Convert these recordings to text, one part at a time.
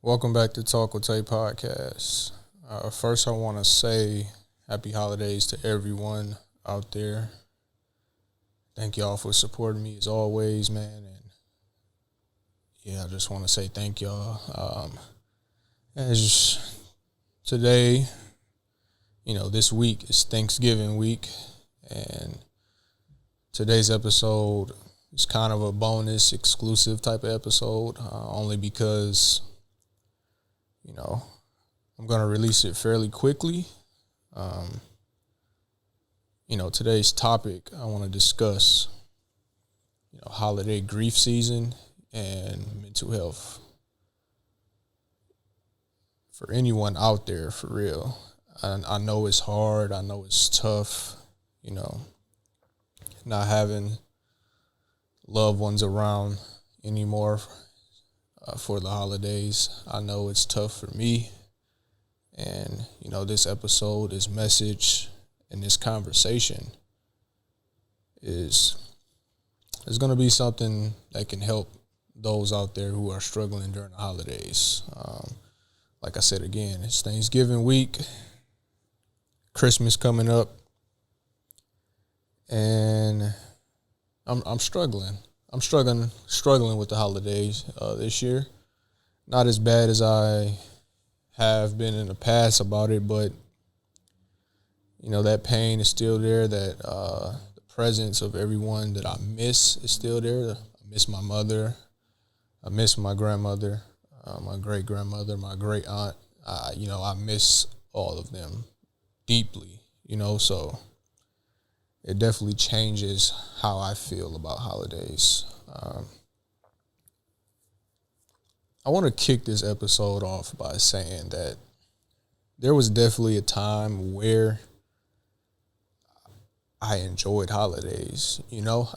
Welcome back to Talk With Tay podcast. First, I want to say happy holidays to everyone out there. Thank y'all for supporting me as always, man. And I just want to say thank y'all. As today, this week is Thanksgiving week, and today's episode is kind of a bonus, exclusive type of episode, only because I'm going to release it fairly quickly. Today's topic I want to discuss, holiday grief season and mental health. For anyone out there, for real, I know it's hard. I know it's tough, not having loved ones around anymore for the holidays. I know it's tough for me. And, this episode, this message, and this conversation is going to be something that can help those out there who are struggling during the holidays. Like I said again, it's Thanksgiving week, Christmas coming up, and I'm struggling. I'm struggling with the holidays this year. Not as bad as I have been in the past about it, but that pain is still there. That the presence of everyone that I miss is still there. I miss my mother. I miss my grandmother, my great grandmother, my great aunt. I miss all of them deeply. So it definitely changes how I feel about holidays. I want to kick this episode off by saying that there was definitely a time where I enjoyed holidays.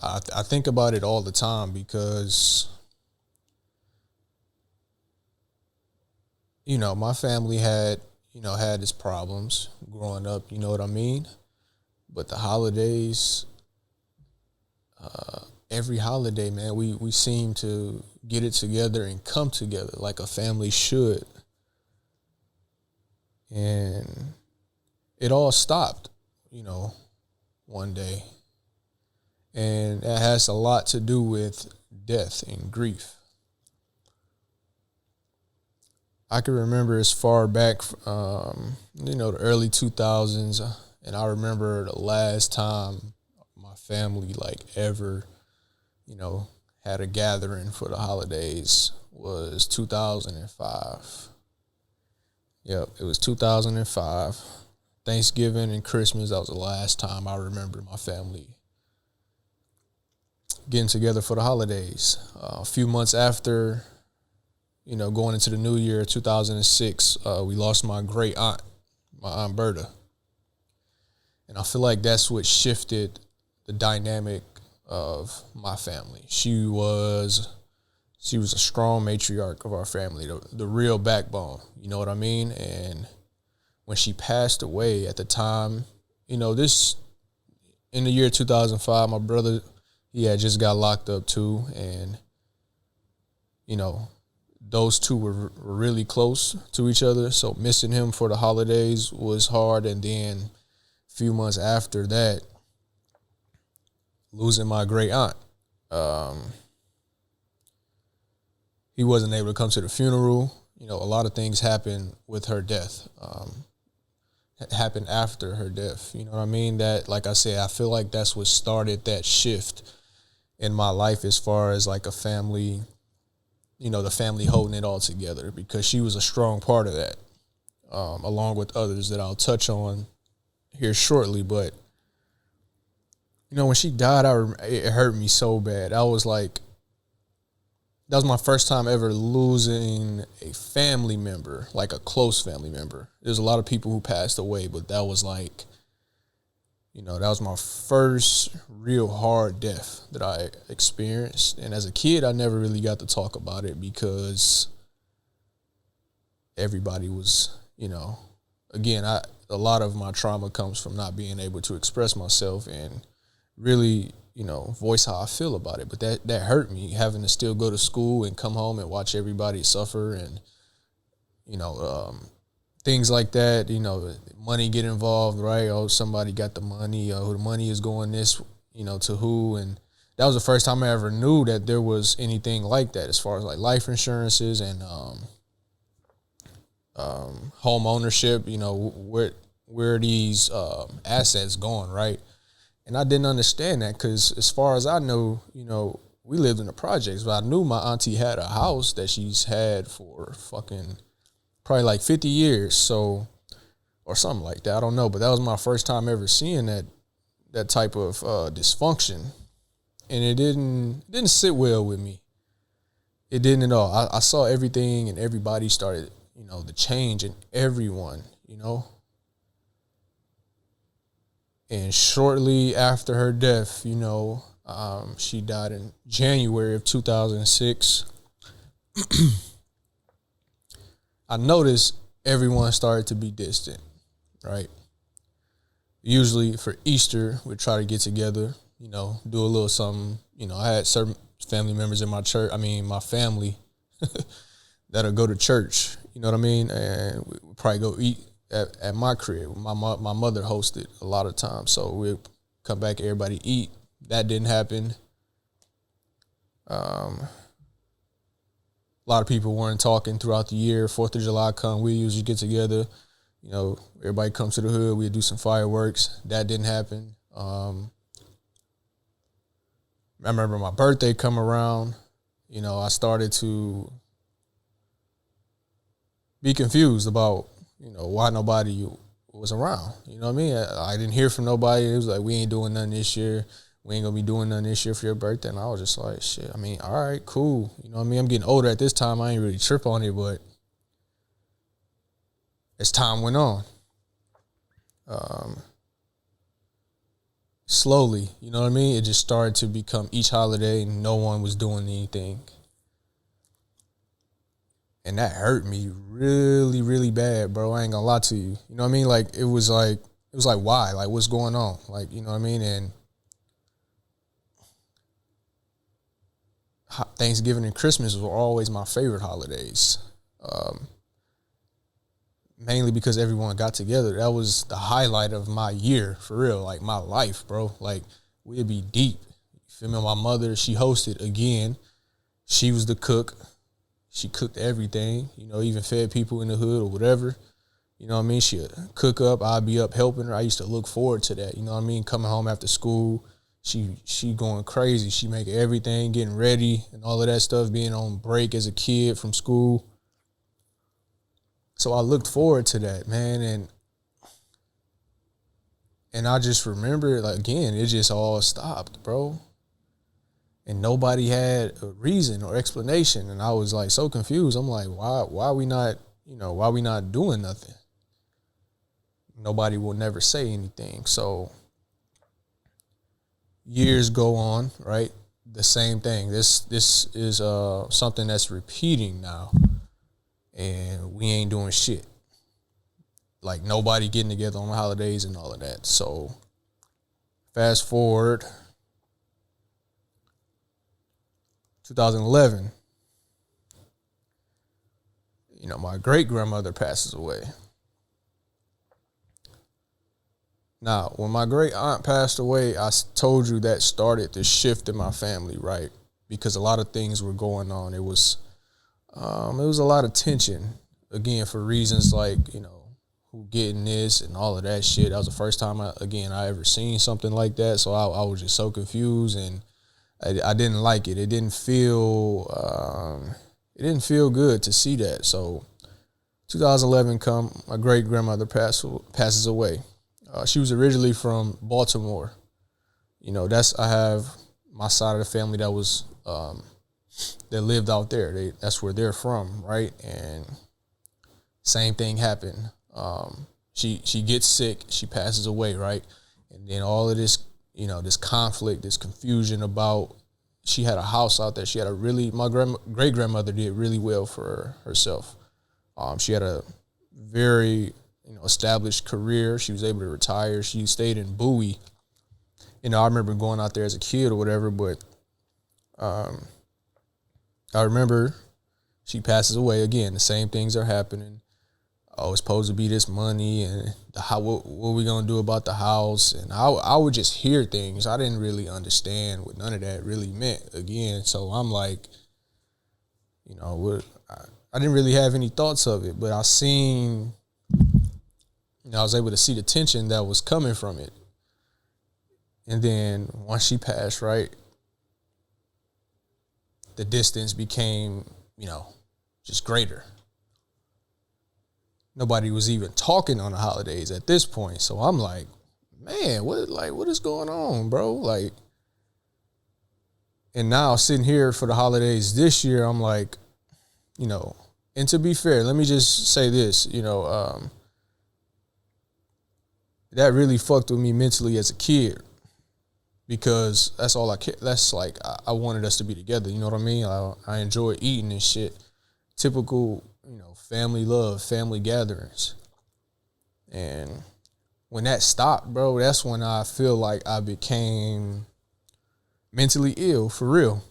I think about it all the time because, my family had its problems growing up, you know what I mean? But the holidays, every holiday, man, we seem to get it together and come together like a family should. And it all stopped, one day. And it has a lot to do with death and grief. I can remember as far back, the early 2000s, and I remember the last time my family ever, had a gathering for the holidays was 2005. Yep, it was 2005. Thanksgiving and Christmas, that was the last time I remember my family getting together for the holidays. A few months after, going into the new year, 2006, we lost my great aunt, my Aunt Berta. And I feel like that's what shifted the dynamic of my family. She was a strong matriarch of our family, the real backbone, you know what I mean? And when she passed away at the time, this, in the year 2005, my brother, he had just got locked up too. And, those two were really close to each other. So missing him for the holidays was hard. And then a few months after that, losing my great aunt. He wasn't able to come to the funeral. A lot of things happened with her death. Happened after her death. You know what I mean? That, like I said, I feel like that's what started that shift in my life as far as a family, the family holding it all together, because she was a strong part of that, along with others that I'll touch on here shortly. But when she died, it hurt me so bad. That was my first time ever losing a family member, a close family member. There's a lot of people who passed away, but that was that was my first real hard death that I experienced. And as a kid, I never really got to talk about it because everybody was, again, a lot of my trauma comes from not being able to express myself and really, voice how I feel about it. But that hurt me, having to still go to school and come home and watch everybody suffer and, you know, things like that, money get involved, right? Oh, somebody got the money, who the money is going this, to who. And that was the first time I ever knew that there was anything like that as far as like life insurances and home ownership, where these assets going, right? And I didn't understand that because as far as I know, we lived in the projects, but I knew my auntie had a house that she's had for fucking probably like 50 years, so, or something like that. I don't know, but that was my first time ever seeing that type of dysfunction, and it didn't sit well with me. It didn't at all. I saw everything, and everybody started, the change in everyone, And shortly after her death, she died in January of 2006. I noticed everyone started to be distant, right? Usually for Easter, we'd try to get together, do a little something. I had certain family members in my church, my family, that'll go to church, you know what I mean? And we'd probably go eat at my crib. My mother hosted a lot of times, so we'd come back, everybody eat. That didn't happen. A lot of people weren't talking throughout the year. 4th of July come, we usually get together. Everybody comes to the hood. We do some fireworks. That didn't happen. I remember my birthday come around. I started to be confused about, why nobody was around. You know what I mean? I didn't hear from nobody. It was like, we ain't doing nothing this year. We ain't gonna be doing nothing this year for your birthday. And I was just like, shit, all right, cool. You know what I mean? I'm getting older at this time. I ain't really trip on it, but as time went on, slowly, you know what I mean? It just started to become each holiday, no one was doing anything. And that hurt me really, really bad, bro. I ain't gonna lie to you. You know what I mean? Like, it was like, why? Like, what's going on? Like, you know what I mean? And Thanksgiving and Christmas were always my favorite holidays. Mainly because everyone got together. That was the highlight of my year, for real. Like, my life, bro. Like, we'd be deep. You feel me? My mother, she hosted again. She was the cook. She cooked everything, even fed people in the hood or whatever. You know what I mean? She'd cook up. I'd be up helping her. I used to look forward to that. You know what I mean? Coming home after school, she going crazy. She make everything, getting ready and all of that stuff, being on break as a kid from school. So I looked forward to that, man. And I just remember, like, again, it just all stopped, bro. And nobody had a reason or explanation. And I was like so confused. I'm like, why we not doing nothing? Nobody will never say anything. So years go on, right? The same thing. This is something that's repeating now. And we ain't doing shit. Like, nobody getting together on the holidays and all of that. So fast forward, 2011, my great-grandmother passes away. Now, when my great-aunt passed away, I told you that started the shift in my family, right? Because a lot of things were going on. It was a lot of tension, again, for reasons like, who getting this and all of that shit. That was the first time I ever seen something like that. So I was just so confused, and I didn't like it. It didn't feel good to see that. So 2011 come, my great grandmother passes away. She was originally from Baltimore. I have my side of the family that was that lived out there. That's where they're from, right? And same thing happened. She gets sick, she passes away, right? And then all of this, this conflict, this confusion about, she had a house out there. She had my great grandmother did really well for herself. She had a very, established career. She was able to retire. She stayed in Bowie. I remember going out there as a kid or whatever, but I remember she passes away again. The same things are happening. oh, it's supposed to be this money, and what we gonna do about the house? And I would just hear things. I didn't really understand what none of that really meant again. So I'm like, I didn't really have any thoughts of it, but I was able to see the tension that was coming from it. And then once she passed, right, the distance became, just greater. Nobody was even talking on the holidays at this point. So I'm like, man, what is going on, bro? Like, and now sitting here for the holidays this year, I'm like, and to be fair, let me just say this, that really fucked with me mentally as a kid, because that's all I cared. That's like, I wanted us to be together. You know what I mean? I enjoy eating and shit. Typical, family love, family gatherings. And when that stopped, bro, that's when I feel like I became mentally ill, for real.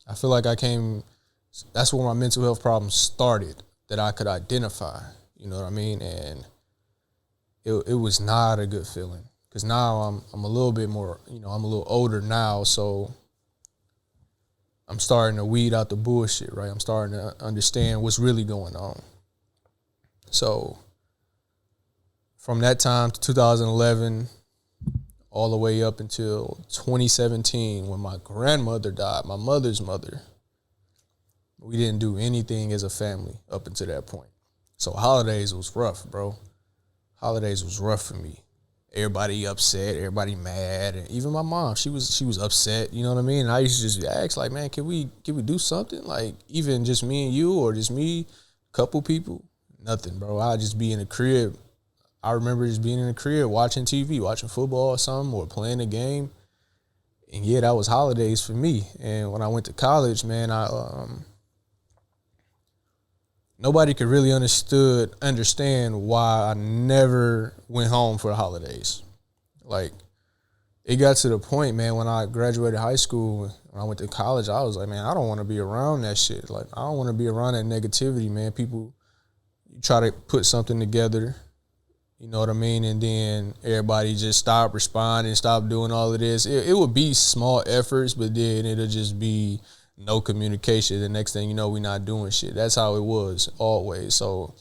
I feel like that's when my mental health problems started, that I could identify. You know what I mean? And it was not a good feeling, because now I'm a little bit more, I'm a little older now, so I'm starting to weed out the bullshit, right? I'm starting to understand what's really going on. So from that time to 2011, all the way up until 2017, when my grandmother died, my mother's mother, we didn't do anything as a family up until that point. So holidays was rough, bro. Holidays was rough for me. Everybody upset, everybody mad, and even my mom, she was upset, you know what I mean? And I used to just ask, like, man, can we do something? Like, even just me and you, or just me, couple people? Nothing, bro. I'd just be in the crib. I remember just being in the crib watching TV, watching football or something, or playing a game. And yeah, that was holidays for me. And when I went to college, man, nobody could really understand why I never went home for the holidays. Like, it got to the point, man, when I graduated high school, when I went to college, I was like, man, I don't want to be around that shit. Like, I don't want to be around that negativity, man. People, you try to put something together, you know what I mean? And then everybody just stop responding, stop doing all of this. It would be small efforts, but then it'll just be no communication. The next thing you know, we're not doing shit. That's how it was always. So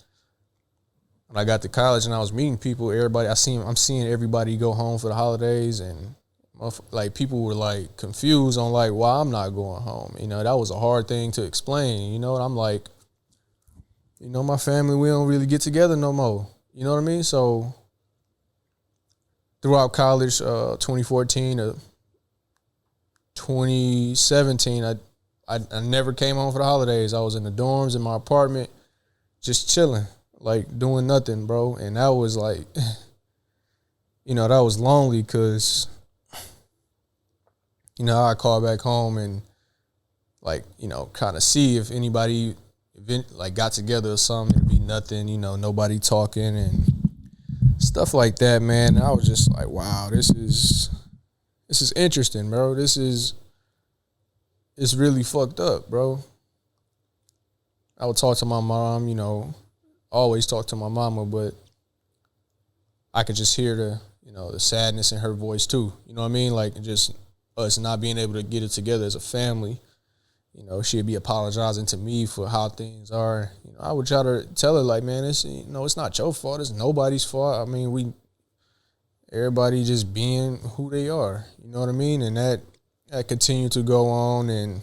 when I got to college and I was meeting people, I'm seeing everybody go home for the holidays, and like, people were like confused on like why I'm not going home. That was a hard thing to explain. And I'm like, my family, we don't really get together no more. You know what I mean? So throughout college, 2014 to 2017, I never came home for the holidays. I was in the dorms in my apartment, just chilling, like doing nothing, bro. And that was like, that was lonely, because, I call back home and like, kind of see if anybody like got together or something. It'd be nothing, nobody talking and stuff like that, man. And I was just like, wow, this is interesting, bro. It's really fucked up, bro. I would talk to my mom, always talk to my mama, but I could just hear the sadness in her voice too. You know what I mean? Like, just us not being able to get it together as a family. She'd be apologizing to me for how things are. I would try to tell her, like, man, it's not your fault. It's nobody's fault. I mean, everybody just being who they are. You know what I mean? And that continued to go on, and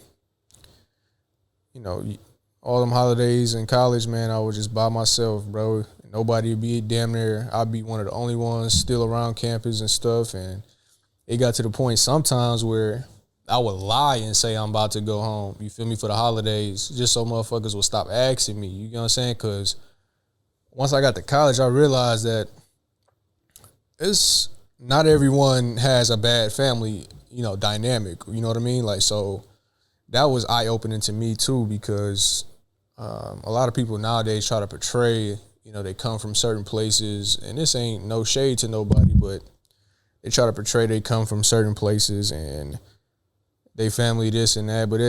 all them holidays in college, man, I was just by myself, bro. Nobody would be damn near. I'd be one of the only ones still around campus and stuff, and it got to the point sometimes where I would lie and say I'm about to go home, you feel me, for the holidays, just so motherfuckers would stop asking me, you know what I'm saying? Because once I got to college, I realized that it's not everyone has a bad family, dynamic, you know what I mean? Like, so that was eye-opening to me too, because a lot of people nowadays try to portray, they come from certain places, and this ain't no shade to nobody, but they try to portray they come from certain places and they family this and that, but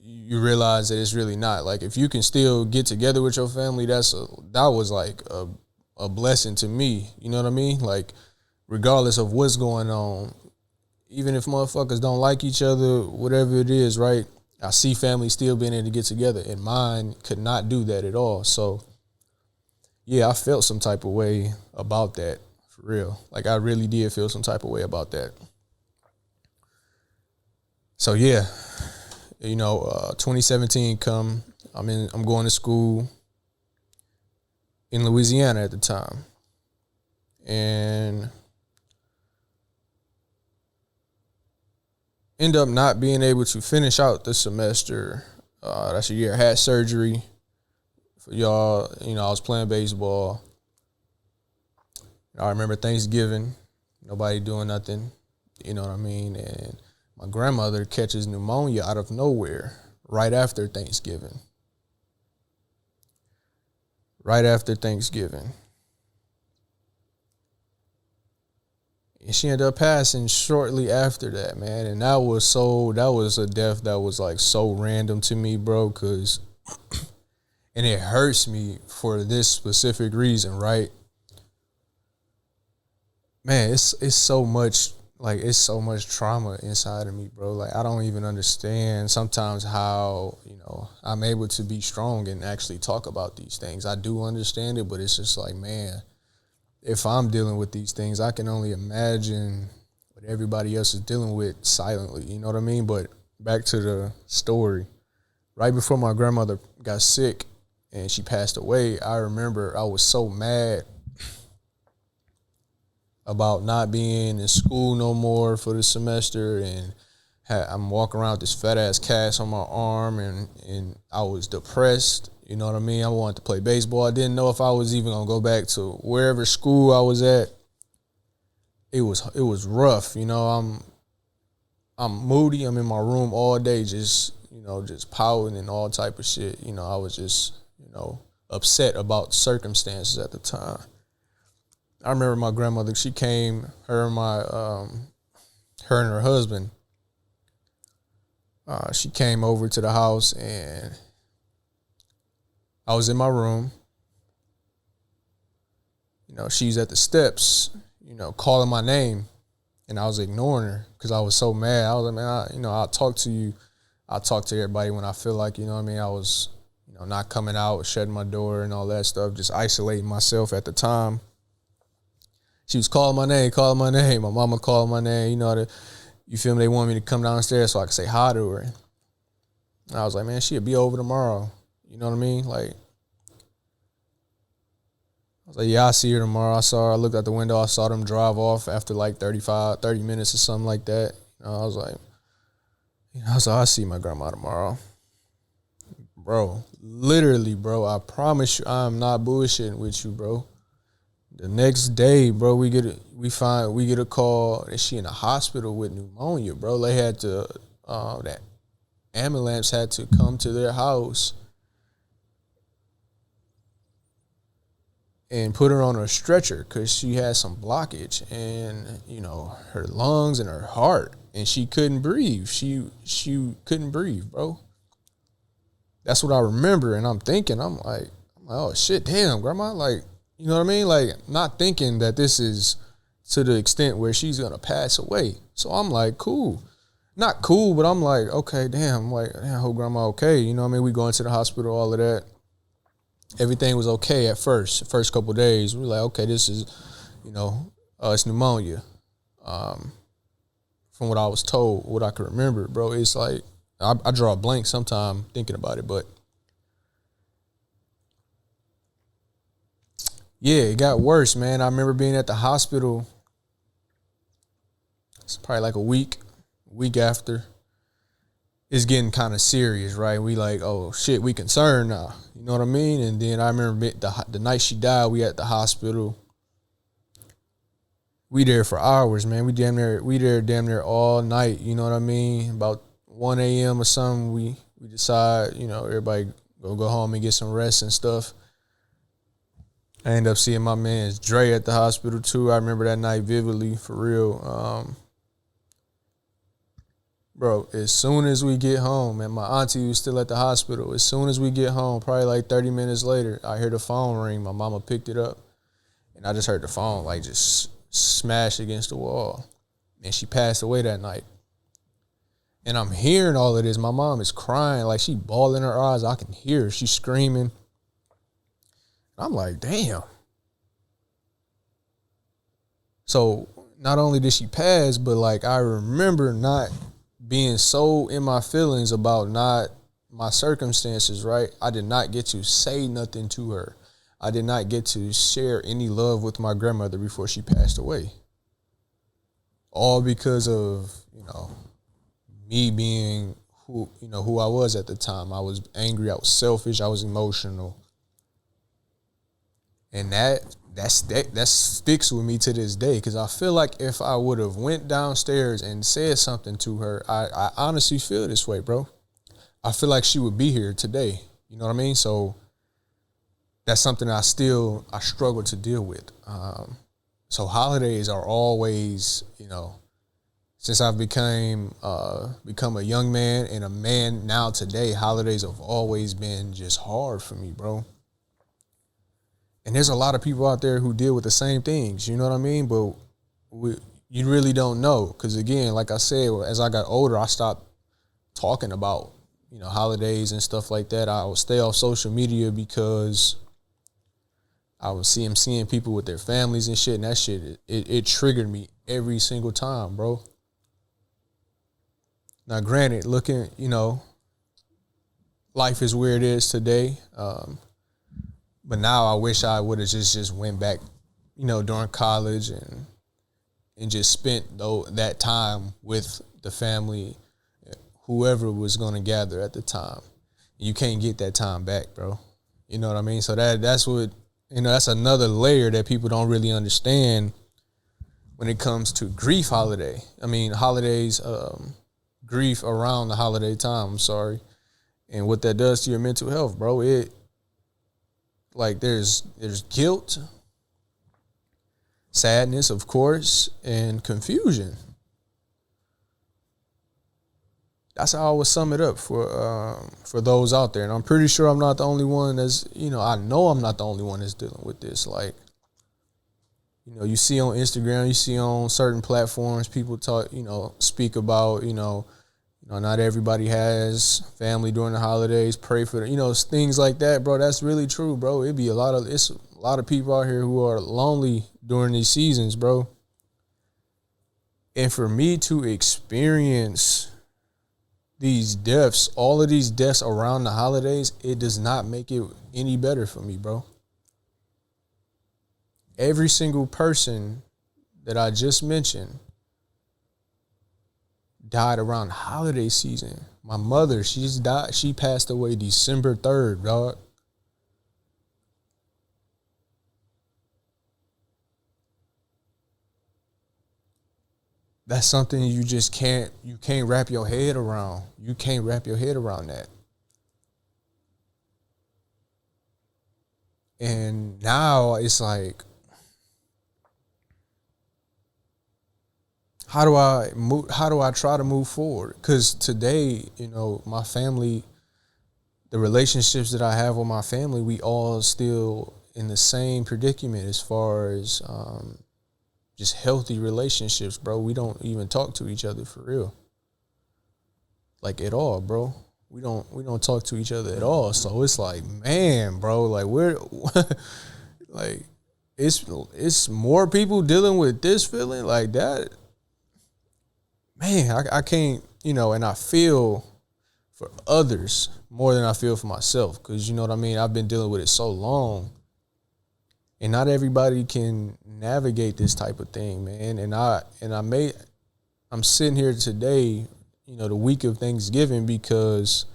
you realize that it's really not. Like, if you can still get together with your family, that was like a blessing to me. You know what I mean? Like, regardless of what's going on, even if motherfuckers don't like each other, whatever it is, right? I see family still being able to get together, and mine could not do that at all. So, yeah, I felt some type of way about that, for real. Like, I really did feel some type of way about that. So, yeah, 2017 come. I'm going to school in Louisiana at the time, and end up not being able to finish out the semester. That's a year. I had surgery. For y'all, I was playing baseball. I remember Thanksgiving, nobody doing nothing, you know what I mean? And my grandmother catches pneumonia out of nowhere right after Thanksgiving. Right after Thanksgiving. And she ended up passing shortly after that, man. And that was a death that was like so random to me, bro, because and it hurts me for this specific reason, right? Man, it's so much, like, it's so much trauma inside of me, bro. Like, I don't even understand sometimes how, I'm able to be strong and actually talk about these things. I do understand it, but it's just like, man, if I'm dealing with these things, I can only imagine what everybody else is dealing with silently, you know what I mean? But back to the story. Right before my grandmother got sick and she passed away, I remember I was so mad about not being in school no more for the semester, and I'm walking around with this fat-ass cast on my arm, and I was depressed. You know what I mean? I wanted to play baseball. I didn't know if I was even going to go back to wherever school I was at. It was rough. I'm moody. I'm in my room all day just pouting and all type of shit. I was just, upset about circumstances at the time. I remember my grandmother, she came, her and her husband, she came over to the house, and I was in my room. She's at the steps, calling my name, and I was ignoring her because I was so mad. I was like, man, I'll talk to you. I'll talk to everybody when I feel like, I was, not coming out, shutting my door and all that stuff, just isolating myself at the time. She was calling my name. My mama called my name. You feel me? They want me to come downstairs so I could say hi to her. And I was like, man, she'll be over tomorrow. You know what I mean? Like, I was like, yeah, I'll see her tomorrow. I saw her. I looked out the window. I saw them drive off after like 30 minutes or something like that. I was like, I'll see my grandma tomorrow. Bro, literally, bro, I promise you, I'm not bullshitting with you, bro. The next day, bro, we get a call that she in the hospital with pneumonia, bro. They had to, that ambulance had to come to their house and put her on a stretcher because she had some blockage and, her lungs and her heart, and she couldn't breathe. She couldn't breathe, bro. That's what I remember, and I'm like, oh shit, damn, grandma, like, you know what I mean? Like, not thinking that this is to the extent where she's going to pass away. So I'm like, cool. Not cool, but I'm like, okay, damn. I'm like, damn, I hope grandma okay. You know what I mean? We going to the hospital, all of that. Everything was okay at first. The first couple of days, we were like, okay, this is, it's pneumonia. From what I was told, what I could remember, bro, it's like, I draw a blank sometime thinking about it, but yeah, it got worse, man. I remember being at the hospital. It's probably like a week after. It's getting kind of serious, right? We like, oh shit, we concerned now. You know what I mean? And then I remember the night she died, we at the hospital. We there for hours, man. We there damn near all night. You know what I mean? About 1 a.m. or something, we decide, everybody go home and get some rest and stuff. I ended up seeing my man Dre at the hospital too. I remember that night vividly, for real. Bro, as soon as we get home, and my auntie was still at the hospital, as soon as we get home, probably like 30 minutes later, I hear the phone ring. My mama picked it up, and I just heard the phone like just smash against the wall. And she passed away that night. And I'm hearing all of this. My mom is crying, like she bawling her eyes. I can hear her. She's screaming. I'm like, damn. So not only did she pass, but like I remember not being so in my feelings about not my circumstances, right? I did not get to say nothing to her. I did not get to share any love with my grandmother before she passed away. All because of, me being who I was at the time. I was angry, I was selfish, I was emotional. And that sticks with me to this day, because I feel like if I would have went downstairs and said something to her, I honestly feel this way, bro. I feel like she would be here today. You know what I mean? So that's something I struggle to deal with. So holidays are always, since I've become a young man and a man now today, holidays have always been just hard for me, bro. And there's a lot of people out there who deal with the same things, you know what I mean? But you really don't know, because again, like I said, as I got older, I stopped talking about, holidays and stuff like that. I would stay off social media because I was seeing people with their families and shit, and that shit, it triggered me every single time, bro. Now, granted, looking, life is where it is today. But now I wish I would have just went back, during college and just spent that time with the family, whoever was going to gather at the time. You can't get that time back, bro. You know what I mean? So that's what, that's another layer that people don't really understand when it comes to grief holiday. I mean, holidays, grief around the holiday time, I'm sorry. And what that does to your mental health, bro, there's guilt, sadness, of course, and confusion. That's how I would sum it up for those out there. And I'm pretty sure I'm not the only one that's, I know I'm not the only one that's dealing with this. Like, you see on Instagram, you see on certain platforms, people talk, speak about, not everybody has family during the holidays. Pray for them, things like that, bro. That's really true, bro. It's a lot of people out here who are lonely during these seasons, bro. And for me to experience these deaths, all of these deaths around the holidays, it does not make it any better for me, bro. Every single person that I just mentioned died around holiday season. My mother, she passed away December 3rd, dog. That's something you can't wrap your head around. You can't wrap your head around that. And now it's like, how do I try to move forward? Because today, my family, the relationships that I have with my family, we all still in the same predicament as far as just healthy relationships, bro. We don't even talk to each other for real, like at all, bro. We don't talk to each other at all. So it's like, man, bro, like we're like it's more people dealing with this feeling like that. Man, I can't, and I feel for others more than I feel for myself, because you know what I mean? I've been dealing with it so long, and not everybody can navigate this type of thing, man. I'm sitting here today, the week of Thanksgiving, because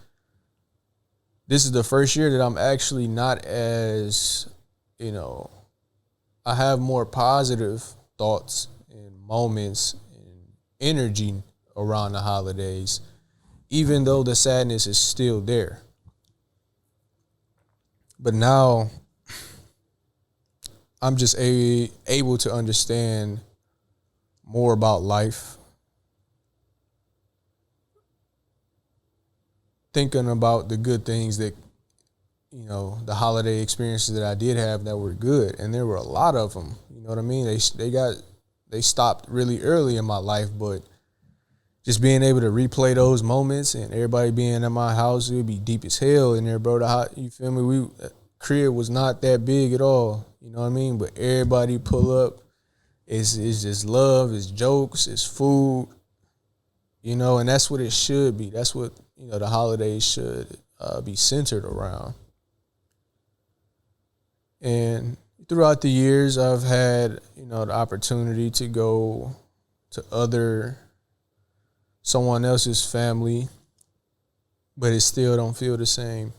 this is the first year that I'm actually not as, I have more positive thoughts and moments energy around the holidays, even though the sadness is still there. But now I'm just able to understand more about life, thinking about the good things that, the holiday experiences that I did have that were good, and there were a lot of them. You know what I mean? They stopped really early in my life, but just being able to replay those moments and everybody being at my house, it would be deep as hell in there, bro. You feel me? Crib was not that big at all. You know what I mean? But everybody pull up. It's just love. It's jokes. It's food. And that's what it should be. That's what the holidays should be centered around. And throughout the years, I've had the opportunity to go to someone else's family, but it still don't feel the same.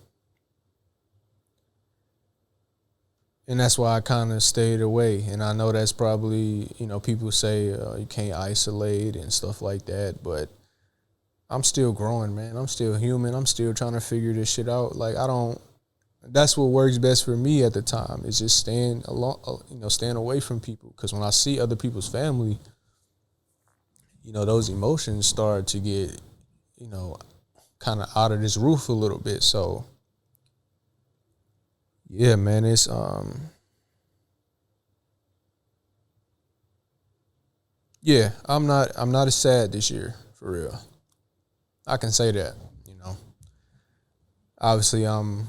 And that's why I kind of stayed away. And I know that's probably, people say you can't isolate and stuff like that, but I'm still growing, man. I'm still human. I'm still trying to figure this shit out. Like, that's what works best for me at the time, is just staying away from people. Because when I see other people's family, those emotions start to get, kind of out of this roof a little bit. So, yeah, man, it's yeah, I'm not as sad this year, for real. I can say that. Obviously, I'm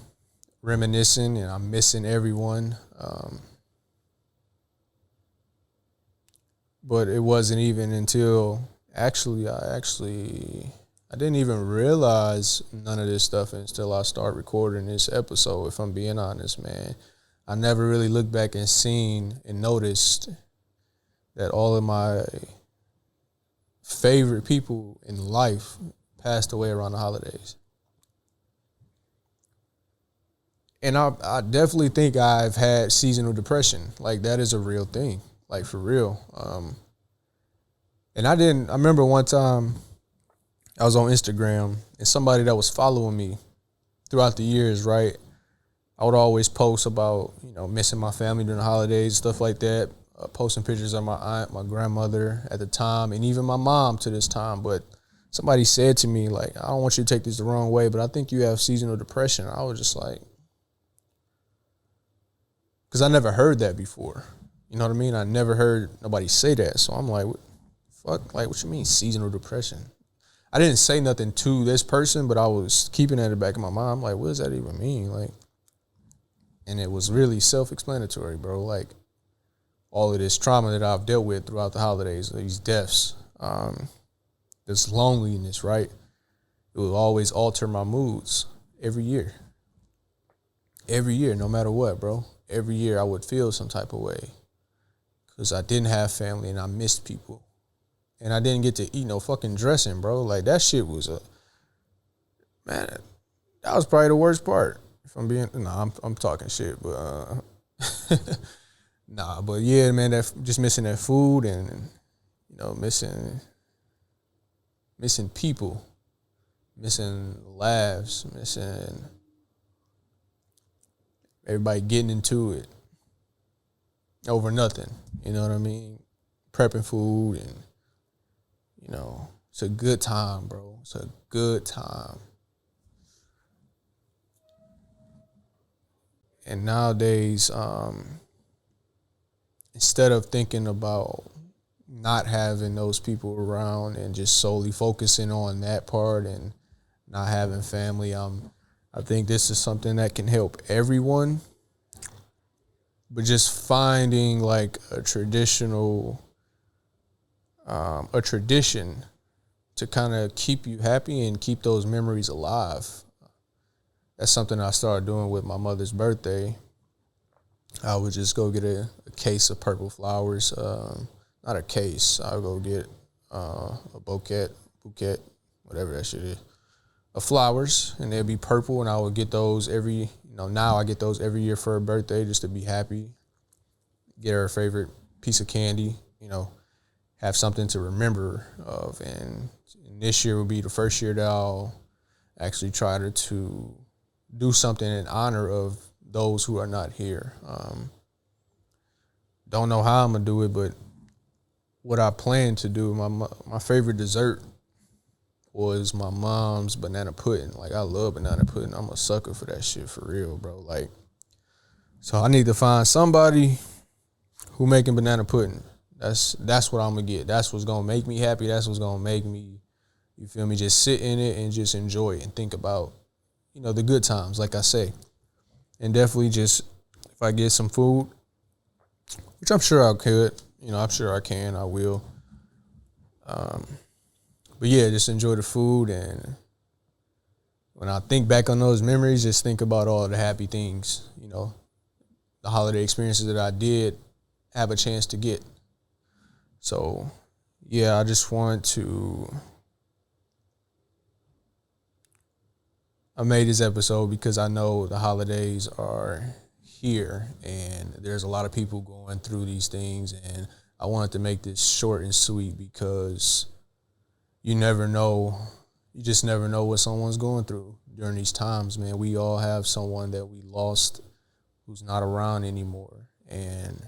reminiscing and I'm missing everyone. But it wasn't even until I didn't even realize none of this stuff until I started recording this episode, if I'm being honest, man. I never really looked back and seen and noticed that all of my favorite people in life passed away around the holidays. And I definitely think I've had seasonal depression. Like, that is a real thing. Like, for real. And I remember one time I was on Instagram, and somebody that was following me throughout the years, right? I would always post about, missing my family during the holidays, stuff like that, posting pictures of my aunt, my grandmother at the time, and even my mom to this time. But somebody said to me, like, I don't want you to take this the wrong way, but I think you have seasonal depression. I was just like, because I never heard that before. You know what I mean? I never heard nobody say that. So I'm like, fuck, like, what you mean seasonal depression? I didn't say nothing to this person, but I was keeping it at the back of my mind. I'm like, what does that even mean? Like, and it was really self-explanatory, bro. Like, all of this trauma that I've dealt with throughout the holidays, these deaths, this loneliness, right? It will always alter my moods every year. Every year, no matter what, bro. Every year I would feel some type of way because I didn't have family and I missed people. And I didn't get to eat no fucking dressing, bro. Like, that shit was man, that was probably the worst part. If I'm being, I'm talking shit, but but yeah, man, that just missing that food and missing people, missing laughs, missing everybody getting into it over nothing. You know what I mean? Prepping food and, it's a good time, bro. It's a good time. And nowadays, instead of thinking about not having those people around and just solely focusing on that part and not having family, I think this is something that can help everyone. But just finding like a tradition to kind of keep you happy and keep those memories alive. That's something I started doing with my mother's birthday. I would just go get a case of purple flowers. Not a case. I'll go get a bouquet, whatever that shit is, of flowers, and they'll be purple, and I would get those now I get those every year for her birthday just to be happy. Get her favorite piece of candy, have something to remember of. And this year will be the first year that I'll actually try to do something in honor of those who are not here. Don't know how I'm going to do it, but what I plan to do, my favorite dessert was my mom's banana pudding. Like, I love banana pudding. I'm a sucker for that shit, for real, bro. Like, so I need to find somebody who making banana pudding. That's what I'm gonna get. That's what's gonna make me happy. That's what's gonna make me, you feel me, just sit in it and just enjoy it and think about, the good times, like I say. And definitely just, if I get some food, which I'm sure I could, I'm sure I can, I will. But yeah, just enjoy the food. And when I think back on those memories, just think about all the happy things, the holiday experiences that I did have a chance to get. So yeah, I just want to, I made this episode because I know the holidays are here and there's a lot of people going through these things, and I wanted to make this short and sweet because you just never know what someone's going through during these times, man. We all have someone that we lost who's not around anymore, and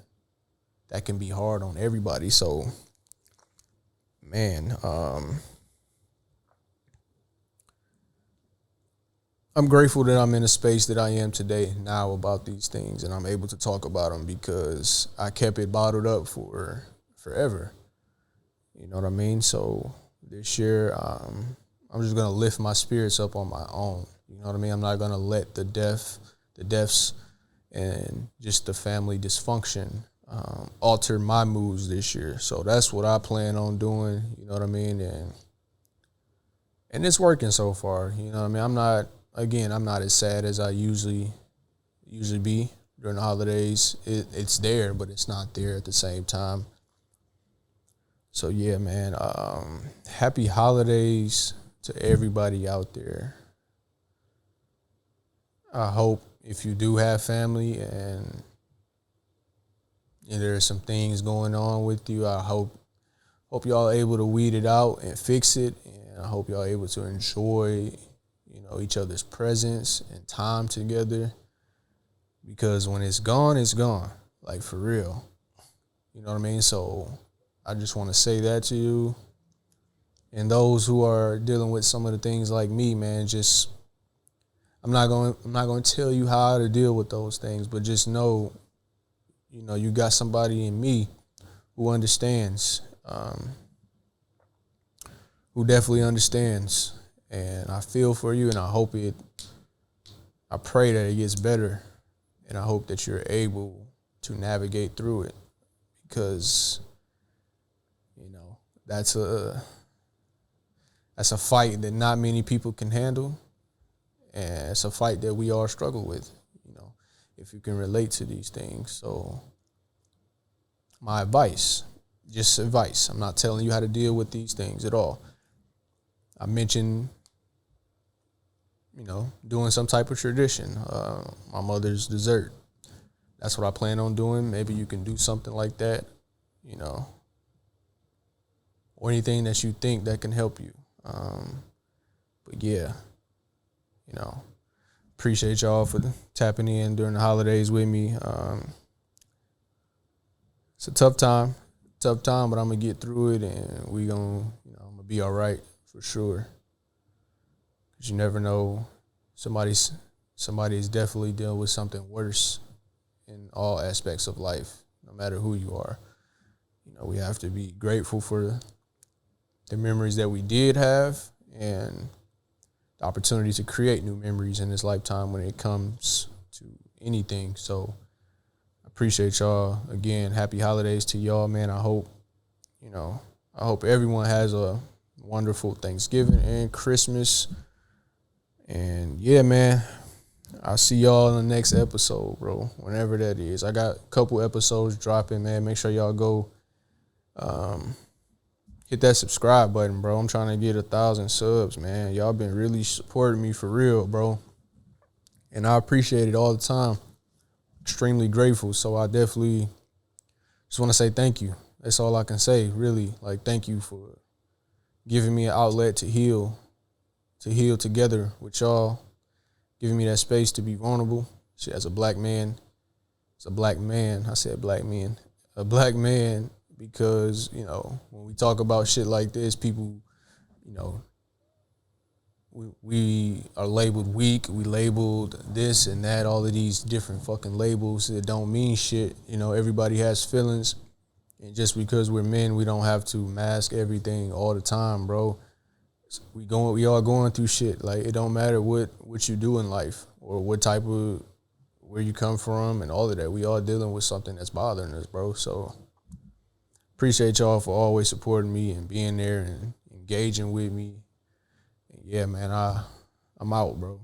that can be hard on everybody. So, man, I'm grateful that I'm in a space that I am today now about these things, and I'm able to talk about them because I kept it bottled up for forever. You know what I mean? So this year, I'm just gonna lift my spirits up on my own. You know what I mean? I'm not gonna let the deaths, and just the family dysfunction alter my moods this year. So that's what I plan on doing. You know what I mean? And it's working so far. You know what I mean? I'm not as sad as I usually be during the holidays. It's there, but it's not there at the same time. So yeah, man. Happy holidays to everybody out there. I hope if you do have family and there's some things going on with you, I hope y'all are able to weed it out and fix it, and I hope y'all are able to enjoy, each other's presence and time together, because when it's gone, like, for real. You know what I mean? So I just want to say that to you. And those who are dealing with some of the things like me, man, I'm not going to tell you how to deal with those things, but just know, you got somebody in me who understands, who definitely understands. And I feel for you, and I pray that it gets better, and I hope that you're able to navigate through it, because, that's a fight that not many people can handle, and it's a fight that we all struggle with, if you can relate to these things. So my advice, just advice. I'm not telling you how to deal with these things at all. I mentioned, doing some type of tradition, my mother's dessert. That's what I plan on doing. Maybe you can do something like that, or anything that you think that can help you. But yeah, appreciate y'all for tapping in during the holidays with me. It's a tough time, but I'm gonna get through it, and I'm gonna be all right for sure. 'Cause you never know, somebody is definitely dealing with something worse in all aspects of life, no matter who you are. We have to be grateful for the memories that we did have, and the opportunity to create new memories in this lifetime when it comes to anything. So I appreciate y'all. Again, happy holidays to y'all, man. I hope everyone has a wonderful Thanksgiving and Christmas. And yeah, man, I'll see y'all in the next episode, bro, whenever that is. I got a couple episodes dropping, man. Make sure y'all go hit that subscribe button, bro. I'm trying to get 1,000 subs, man. Y'all been really supporting me for real, bro. And I appreciate it all the time. Extremely grateful. So I definitely just want to say thank you. That's all I can say, really. Like, thank you for giving me an outlet to heal together with y'all, giving me that space to be vulnerable. Shit, as a black man, I said black man, a black man, because, when we talk about shit like this, people, we are labeled weak. We labeled this and that, all of these different fucking labels that don't mean shit. You know, everybody has feelings. And just because we're men, we don't have to mask everything all the time, bro. We all going through shit. Like, it don't matter what you do in life or what type of, where you come from and all of that. We all dealing with something that's bothering us, bro. So appreciate y'all for always supporting me and being there and engaging with me. And yeah, man, I'm out, bro.